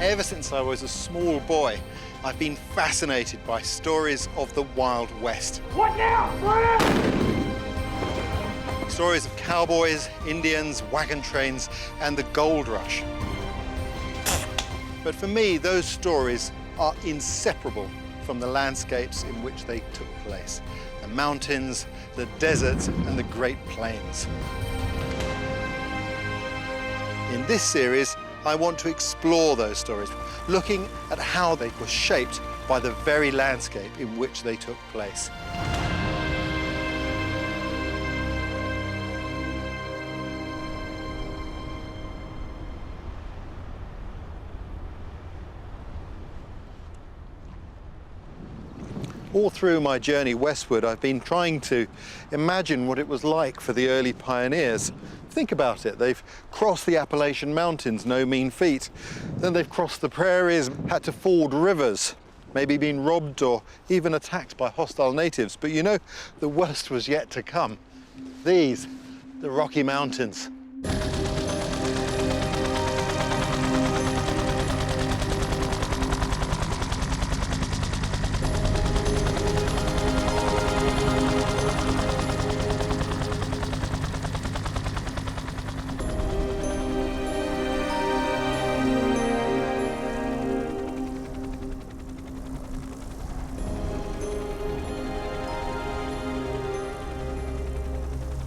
Ever since I was a small boy, I've been fascinated by stories of the Wild West. What now? Stories of cowboys, Indians, wagon trains, and the gold rush. But for me, those stories are inseparable from the landscapes in which they took place. The mountains, the deserts, and the Great Plains. In this series, I want to explore those stories, looking at how they were shaped by the very landscape in which they took place. All through my journey westward, I've been trying to imagine what it was like for the early pioneers. Think about it. They've crossed the Appalachian Mountains, no mean feat. Then they've crossed the prairies, had to ford rivers, maybe been robbed or even attacked by hostile natives. But you know, the worst was yet to come. These, the Rocky Mountains.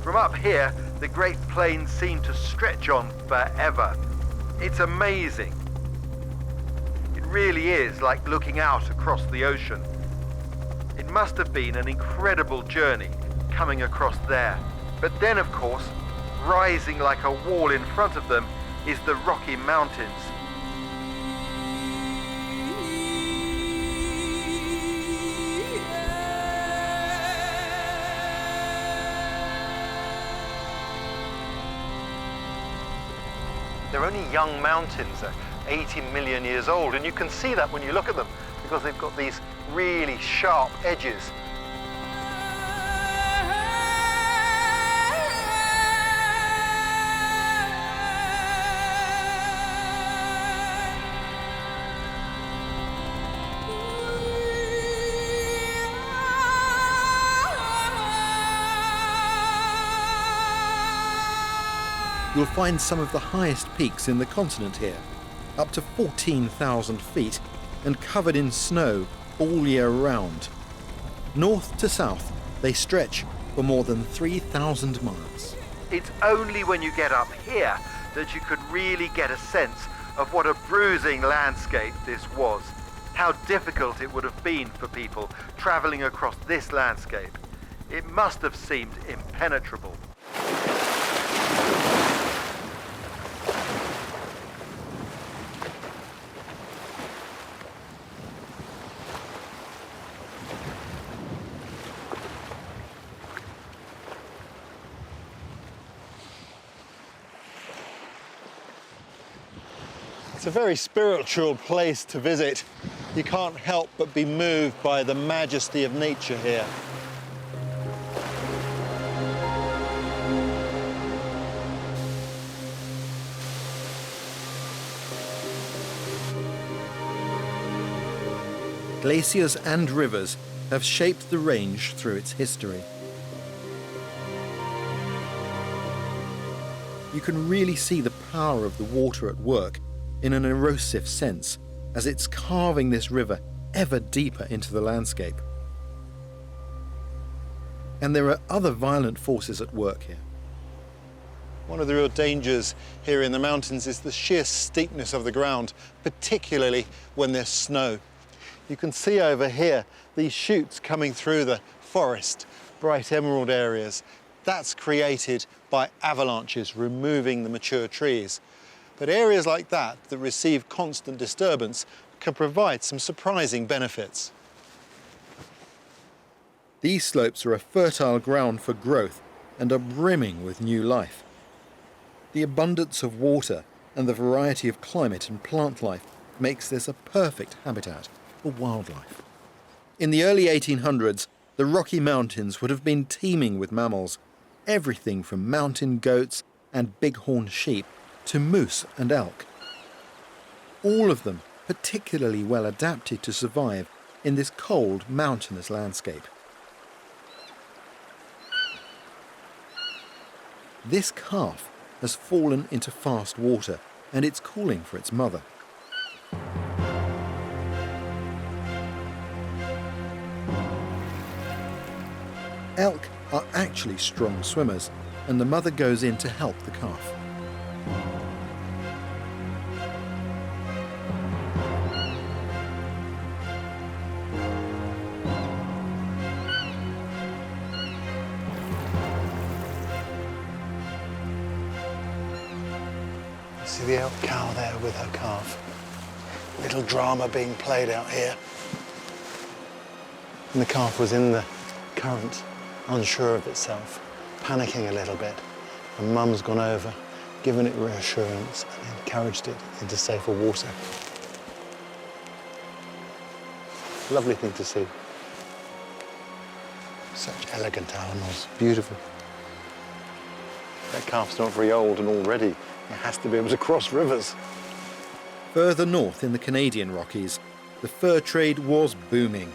From up here, the Great Plains seem to stretch on forever. It's amazing. It really is like looking out across the ocean. It must have been an incredible journey coming across there. But then, of course, rising like a wall in front of them is the Rocky Mountains. They're only young mountains, they're 80 million years old, and you can see that when you look at them because they've got these really sharp edges. You'll find some of the highest peaks in the continent here, up to 14,000 feet and covered in snow all year round. North to south, they stretch for more than 3,000 miles. It's only when you get up here that you could really get a sense of what a bruising landscape this was. How difficult it would have been for people traveling across this landscape. It must have seemed impenetrable. It's a very spiritual place to visit. You can't help but be moved by the majesty of nature here. Glaciers and rivers have shaped the range through its history. You can really see the power of the water at work in an erosive sense, as it's carving this river ever deeper into the landscape. And there are other violent forces at work here. One of the real dangers here in the mountains is the sheer steepness of the ground, particularly when there's snow. You can see over here these chutes coming through the forest, bright emerald areas. That's created by avalanches removing the mature trees. But areas like that receive constant disturbance can provide some surprising benefits. These slopes are a fertile ground for growth and are brimming with new life. The abundance of water and the variety of climate and plant life makes this a perfect habitat for wildlife. In the early 1800s, the Rocky Mountains would have been teeming with mammals, everything from mountain goats and bighorn sheep to moose and elk. all of them particularly well adapted to survive in this cold, mountainous landscape. This calf has fallen into fast water and it's calling for its mother. Elk are actually strong swimmers, and the mother goes in to help the calf. See the elk cow there with her calf. Little drama being played out here. And the calf was in the current, unsure of itself, panicking a little bit. And Mum's gone over, given it reassurance and encouraged it into safer water. Lovely thing to see. Such elegant animals, beautiful. That calf's not very old and already it has to be able to cross rivers. Further north in the Canadian Rockies, the fur trade was booming,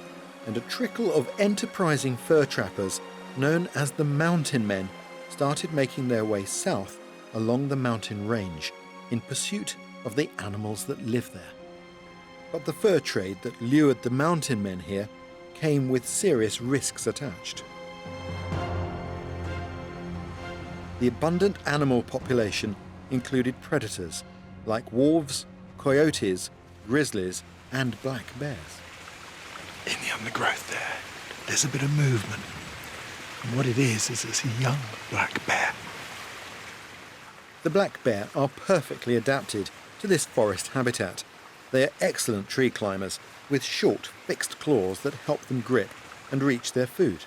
and a trickle of enterprising fur trappers known as the Mountain Men started making their way south along the mountain range in pursuit of the animals that live there. But the fur trade that lured the Mountain Men here came with serious risks attached. The abundant animal population included predators like wolves, coyotes, grizzlies, and black bears. In the undergrowth there, there's a bit of movement. And what it is it's a young black bear. The black bear are perfectly adapted to this forest habitat. They are excellent tree climbers with short, fixed claws that help them grip and reach their food.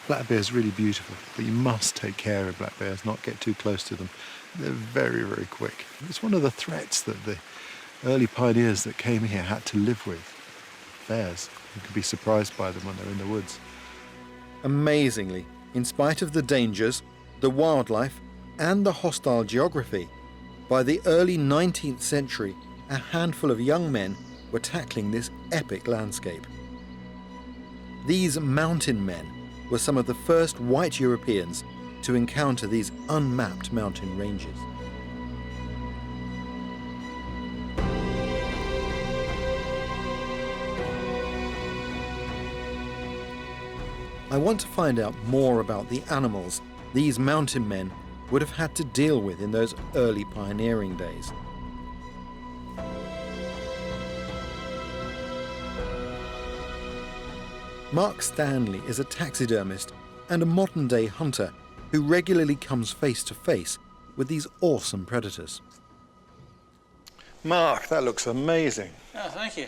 Black bear's really beautiful, but you must take care of black bears, not get too close to them. They're very, very quick. It's one of the threats that the early pioneers that came here had to live with. Bears. You could be surprised by them when they're in the woods. Amazingly, in spite of the dangers, the wildlife, and the hostile geography, by the early 19th century, a handful of young men were tackling this epic landscape. These mountain men were some of the first white Europeans to encounter these unmapped mountain ranges. I want to find out more about the animals these mountain men would have had to deal with in those early pioneering days. Mark Stanley is a taxidermist and a modern-day hunter who regularly comes face to face with these awesome predators. Mark, that looks amazing. Oh, thank you.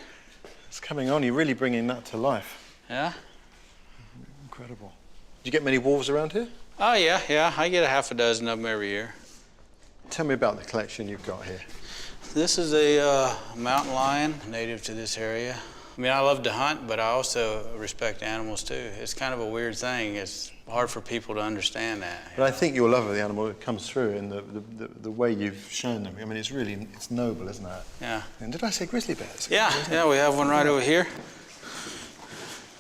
It's coming on. You're really bringing that to life. Yeah? Incredible. Do you get many wolves around here? Oh, yeah. I get a half a dozen of them every year. Tell me about the collection you've got here. This is a mountain lion native to this area. I mean, I love to hunt, but I also respect animals too. It's kind of a weird thing. It's hard for people to understand that. But I think your love of the animal comes through in the way you've shown them. I mean, it's noble, isn't it? Yeah. And did I say grizzly bears? Yeah, we have one right over here.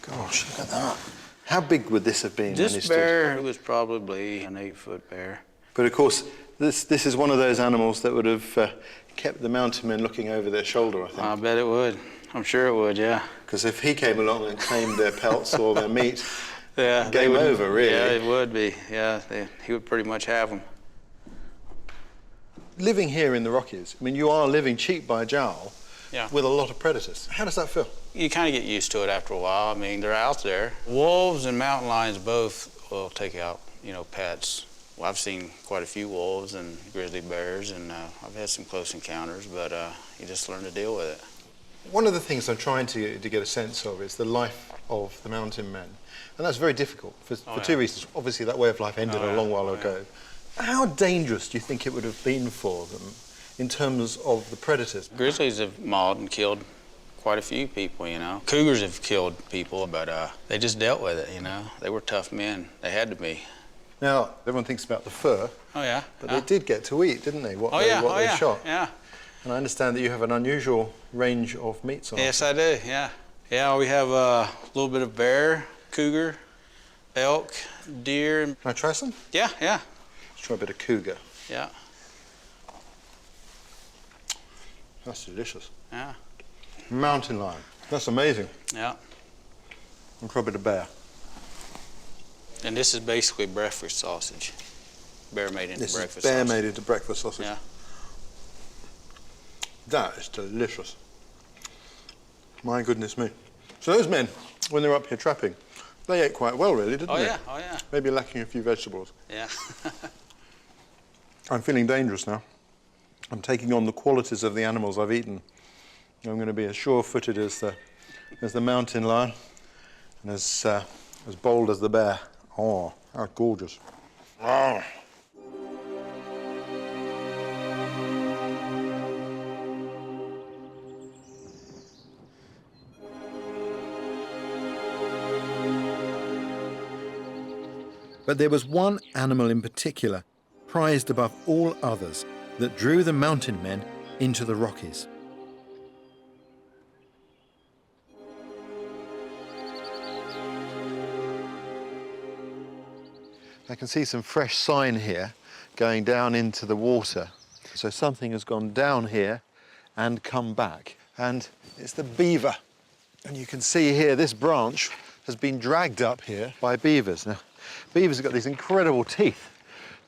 Gosh, look at that. How big would this have been? This bear was probably an 8-foot bear. But of course, this is one of those animals that would have kept the mountain men looking over their shoulder, I think. I bet it would. I'm sure it would, yeah. Because if he came along and claimed their pelts or their meat, yeah, game over, really. Yeah, it would be. Yeah, he would pretty much have them. Living here in the Rockies, I mean, you are living cheek by jowl with a lot of predators. How does that feel? You kind of get used to it after a while. I mean, they're out there. Wolves and mountain lions both will take out, pets. Well, I've seen quite a few wolves and grizzly bears, and I've had some close encounters, but you just learn to deal with it. One of the things I'm trying to get a sense of is the life of the mountain men. And that's very difficult for two reasons. Obviously, that way of life ended a long while ago. How dangerous do you think it would have been for them in terms of the predators? Grizzlies have mauled and killed quite a few people, Cougars have killed people, but they just dealt with it, They were tough men. They had to be. Now, everyone thinks about the fur. Oh, yeah. But they did get to eat, didn't they? What they shot. Yeah. And I understand that you have an unusual range of meats on. Yes, I do, yeah. Yeah, we have a little bit of bear, cougar, elk, deer. Can I try some? Yeah, yeah. Let's try a bit of cougar. Yeah. That's delicious. Yeah. Mountain lion. That's amazing. Yeah. And try a bit of bear. And this is basically breakfast sausage. Bear made into This breakfast is bear sausage. made into breakfast sausage. Yeah. That is delicious. My goodness me. So those men, when they were up here trapping, they ate quite well, really, didn't they? Oh yeah. Maybe lacking a few vegetables. Yeah. I'm feeling dangerous now. I'm taking on the qualities of the animals I've eaten. I'm going to be as sure-footed as the mountain lion and as bold as the bear. Oh, how gorgeous. Oh. But there was one animal in particular, prized above all others, that drew the mountain men into the Rockies. I can see some fresh sign here going down into the water. So something has gone down here and come back. And it's the beaver. And you can see here this branch has been dragged up here by beavers. Now, beavers have got these incredible teeth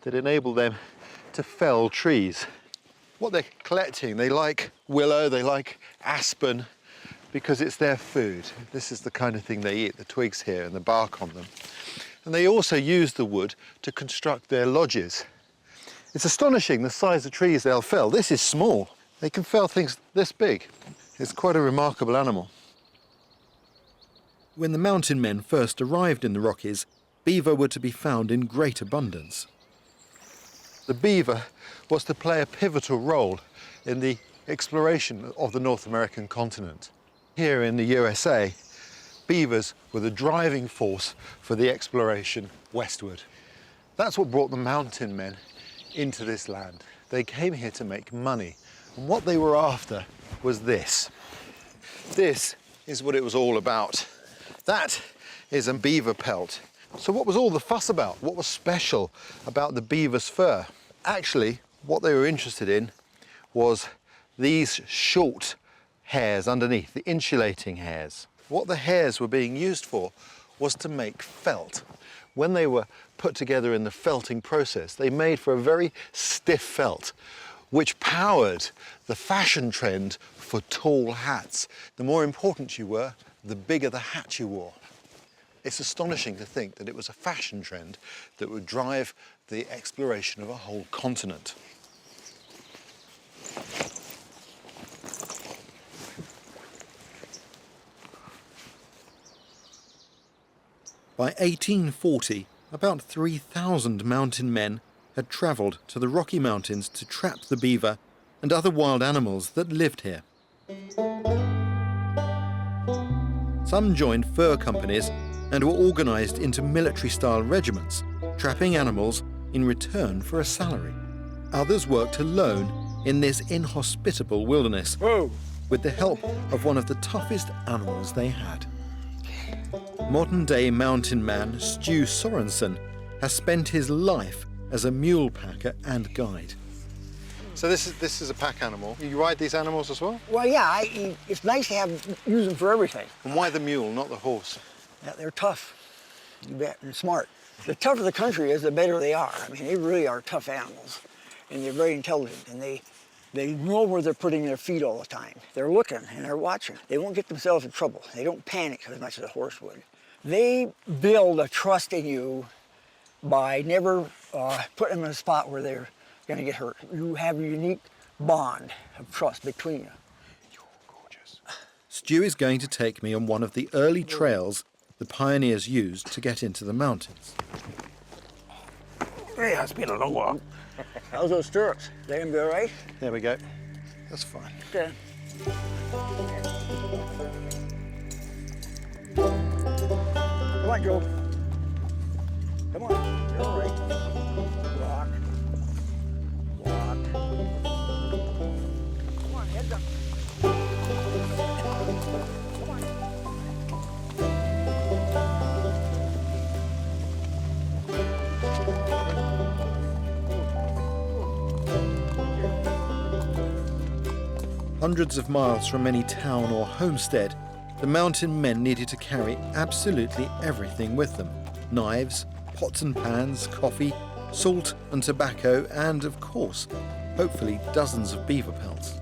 that enable them to fell trees. What they're collecting, they like willow, they like aspen, because it's their food. This is the kind of thing they eat, the twigs here and the bark on them. And they also use the wood to construct their lodges. It's astonishing the size of trees they'll fell. This is small. They can fell things this big. It's quite a remarkable animal. When the mountain men first arrived in the Rockies, beaver were to be found in great abundance. The beaver was to play a pivotal role in the exploration of the North American continent. Here in the USA, beavers were the driving force for the exploration westward. That's what brought the mountain men into this land. They came here to make money, and what they were after was this. This is what it was all about. That is a beaver pelt. So what was all the fuss about? What was special about the beaver's fur? Actually, what they were interested in was these short hairs underneath, the insulating hairs. What the hairs were being used for was to make felt. When they were put together in the felting process, they made for a very stiff felt, which powered the fashion trend for tall hats. The more important you were, the bigger the hat you wore. It's astonishing to think that it was a fashion trend that would drive the exploration of a whole continent. By 1840, about 3,000 mountain men had travelled to the Rocky Mountains to trap the beaver and other wild animals that lived here. Some joined fur companies and were organised into military-style regiments, trapping animals in return for a salary. Others worked alone in this inhospitable wilderness, with the help of one of the toughest animals they had. Modern-day mountain man Stu Sorensen has spent his life as a mule packer and guide. So this is a pack animal. You ride these animals as well? Well, yeah, it's nice to use them for everything. And why the mule, not the horse? Yeah, they're tough, you bet, and smart. The tougher the country is, the better they are. I mean, they really are tough animals, and they're very intelligent, and they know where they're putting their feet all the time. They're looking and they're watching. They won't get themselves in trouble. They don't panic as much as a horse would. They build a trust in you by never putting them in a spot where they're going to get hurt. You have a unique bond of trust between you. You're gorgeous. Stu is going to take me on one of the early trails the pioneers used to get into the mountains. Yeah, it's been a long walk. How's those stirrups? They gonna be all right? There we go. That's fine. Okay. Come on, Joe. Come on, you're all right. Walk. Walk. Come hundreds of miles from any town or homestead, the mountain men needed to carry absolutely everything with them. Knives, pots and pans, coffee, salt and tobacco, and of course, hopefully dozens of beaver pelts.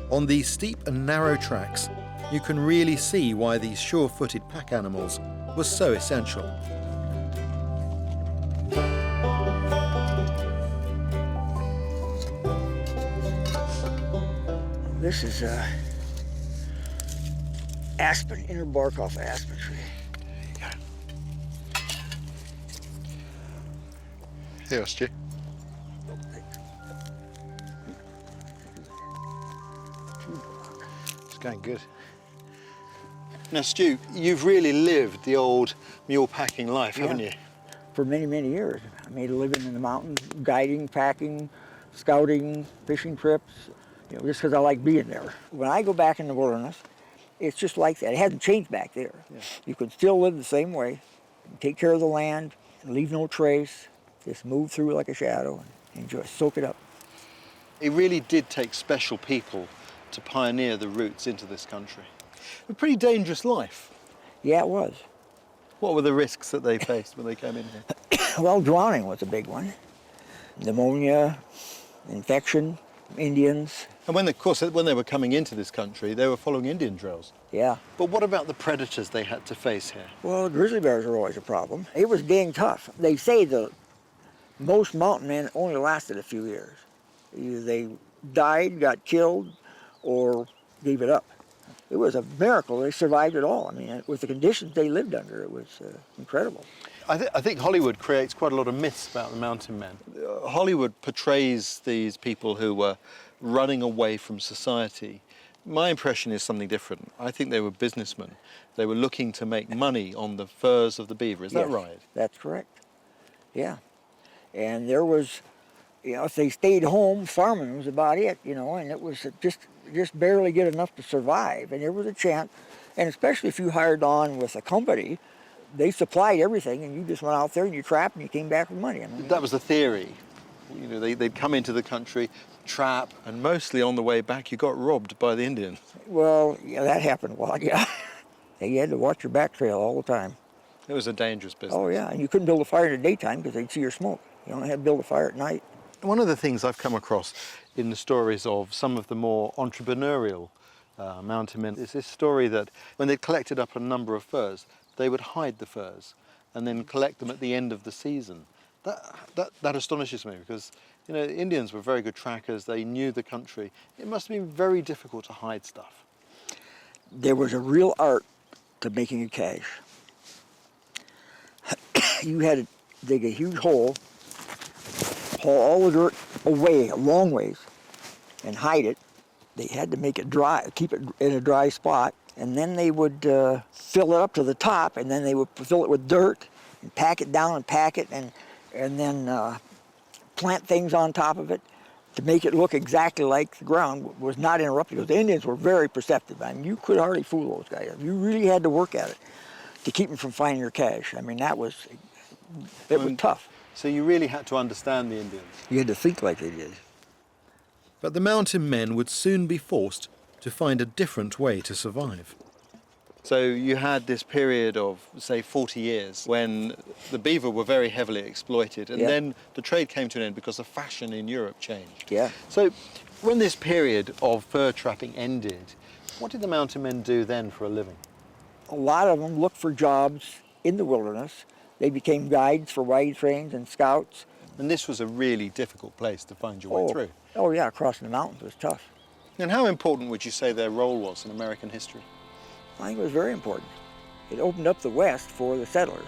On these steep and narrow tracks, you can really see why these sure-footed pack animals were so essential. This is aspen, inner bark off aspen tree. Here, Stu. It's going good. Now, Stu, you've really lived the old mule packing life, haven't you? For many, many years. I made a living in the mountains, guiding, packing, scouting, fishing trips, just because I like being there. When I go back in the wilderness, it's just like that. It hasn't changed back there. Yeah. You can still live the same way, take care of the land, leave no trace, just move through like a shadow and enjoy, soak it up. It really did take special people to pioneer the routes into this country. A pretty dangerous life. Yeah, it was. What were the risks that they faced when they came in here? Well, drowning was a big one. Pneumonia, infection, Indians. And when, of course, when they were coming into this country, they were following Indian drills. Yeah. But what about the predators they had to face here? Well, grizzly bears were always a problem. It was dang tough. They say the most mountain men only lasted a few years. Either they died, got killed, or gave it up. It was a miracle they survived it all. I mean, with the conditions they lived under, it was incredible. I think Hollywood creates quite a lot of myths about the mountain men. Hollywood portrays these people who were running away from society. My impression is something different. I think they were businessmen. They were looking to make money on the furs of the beaver. Is that right? That's correct. Yeah. And there was, if they stayed home, farming was about it, and it was just barely get enough to survive. And there was a chance, and especially if you hired on with a company, they supplied everything, and you just went out there and you trapped and you came back with money. I mean, that was the theory. They'd come into the country, trap, and mostly on the way back you got robbed by the Indians. Well, yeah, that happened a lot, yeah. You had to watch your back trail all the time. It was a dangerous business. Oh, yeah, and you couldn't build a fire in the daytime because they'd see your smoke. You only had to build a fire at night. One of the things I've come across in the stories of some of the more entrepreneurial mountain men is this story that when they'd collected up a number of furs, they would hide the furs and then collect them at the end of the season. That astonishes me because, Indians were very good trackers. They knew the country. It must have been very difficult to hide stuff. There was a real art to making a cache. You had to dig a huge hole, haul all the dirt away a long ways, and hide it. They had to make it dry, keep it in a dry spot, and then they would fill it up to the top, and then they would fill it with dirt and pack it down and pack it, and then plant things on top of it to make it look exactly like the ground was not interrupted. Because the Indians were very perceptive. I mean, you could hardly fool those guys. You really had to work at it to keep them from finding your cache. I mean, it was tough. So you really had to understand the Indians. You had to think like they did. But the mountain men would soon be forced to find a different way to survive. So you had this period of, say, 40 years when the beaver were very heavily exploited, and then the trade came to an end because the fashion in Europe changed. Yeah. So when this period of fur trapping ended, what did the mountain men do then for a living? A lot of them looked for jobs in the wilderness. They became guides for ride trains and scouts. And this was a really difficult place to find your way through. Oh yeah, crossing the mountains was tough. And how important would you say their role was in American history? I think it was very important. It opened up the West for the settlers.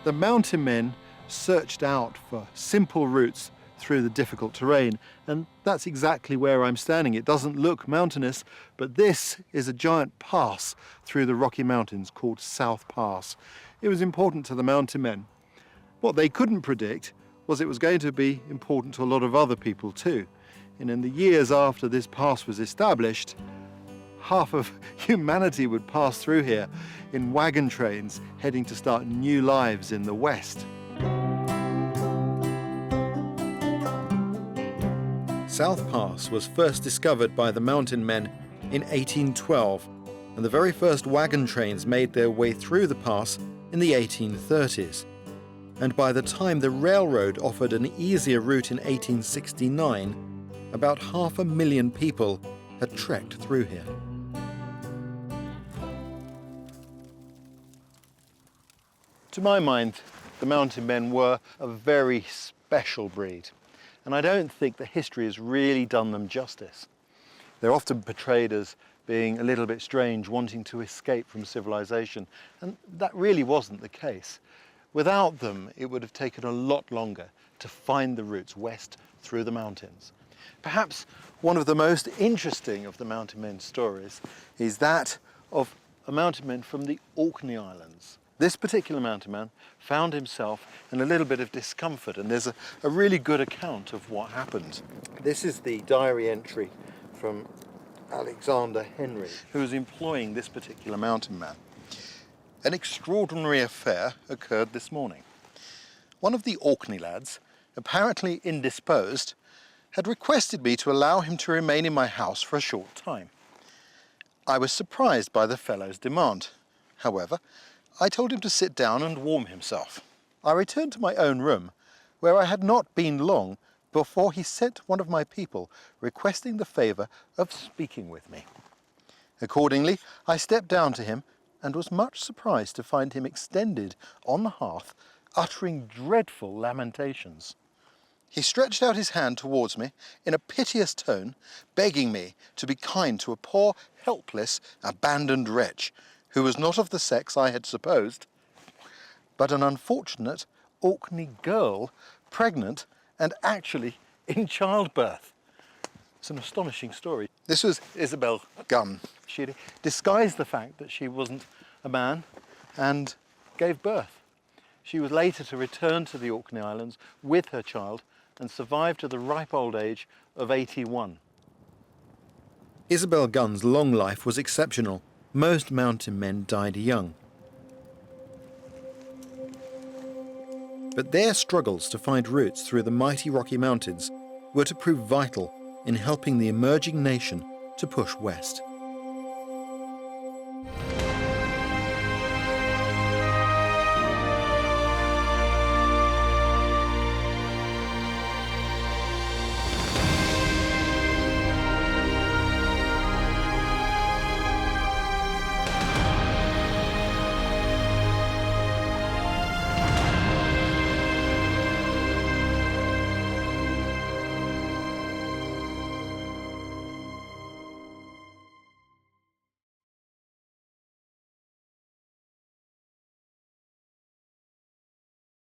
The mountain men searched out for simple routes through the difficult terrain, and that's exactly where I'm standing. It doesn't look mountainous, but this is a giant pass through the Rocky Mountains called South Pass. It was important to the mountain men. What they couldn't predict was it was going to be important to a lot of other people too. And in the years after this pass was established, half of humanity would pass through here in wagon trains heading to start new lives in the West. South Pass was first discovered by the mountain men in 1812, and the very first wagon trains made their way through the pass in the 1830s. And by the time the railroad offered an easier route in 1869, about 500,000 people had trekked through here. To my mind, the mountain men were a very special breed, and I don't think that history has really done them justice. They're often portrayed as being a little bit strange, wanting to escape from civilization, and that really wasn't the case. Without them, it would have taken a lot longer to find the routes west through the mountains. Perhaps one of the most interesting of the mountain men's stories is that of a mountain man from the Orkney Islands. This particular mountain man found himself in a little bit of discomfort, and there's a really good account of what happened. This is the diary entry from Alexander Henry, who was employing this particular mountain man. An extraordinary affair occurred this morning. One of the Orkney lads, apparently indisposed, had requested me to allow him to remain in my house for a short time. I was surprised by the fellow's demand. However, I told him to sit down and warm himself. I returned to my own room, where I had not been long before he sent one of my people requesting the favour of speaking with me. Accordingly, I stepped down to him and was much surprised to find him extended on the hearth, uttering dreadful lamentations. He stretched out his hand towards me in a piteous tone, begging me to be kind to a poor, helpless, abandoned wretch, who was not of the sex I had supposed, but an unfortunate Orkney girl, pregnant and actually in childbirth. It's an astonishing story. This was Isabel Gunn. She disguised the fact that she wasn't a man and gave birth. She was later to return to the Orkney Islands with her child and survived to the ripe old age of 81. Isabel Gunn's long life was exceptional. Most mountain men died young. But their struggles to find routes through the mighty Rocky Mountains were to prove vital in helping the emerging nation to push west.